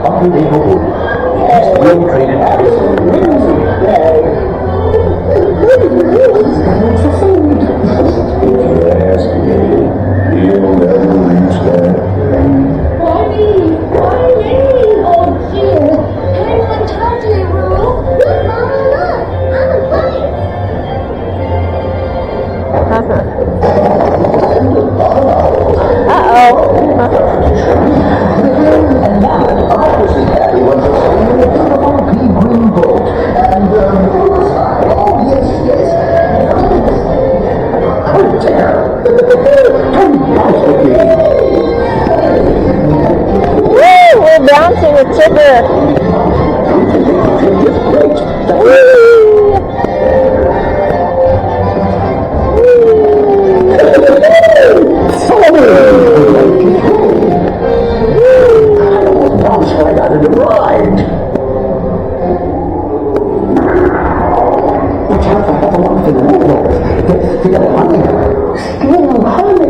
Unbelievable. He's been treated as a if you ask me, he'll never reach that. Bonnie! Oh dear! Everyone talk to me, Roo! Look, Mama, look! I'm a bunny! And now, I wasn't happy when the pea green boat. And, oh, yes. Oh, dear. How nice of you. Woo! We're bouncing with Chipper. Right out of the ride. Watch out for the one for the windows. The honey. Still honey.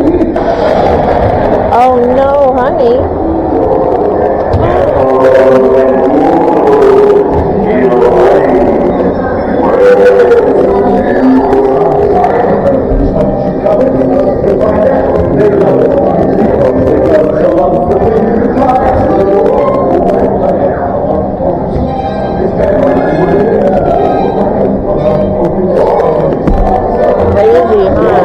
Oh no, honey. Crazy, huh?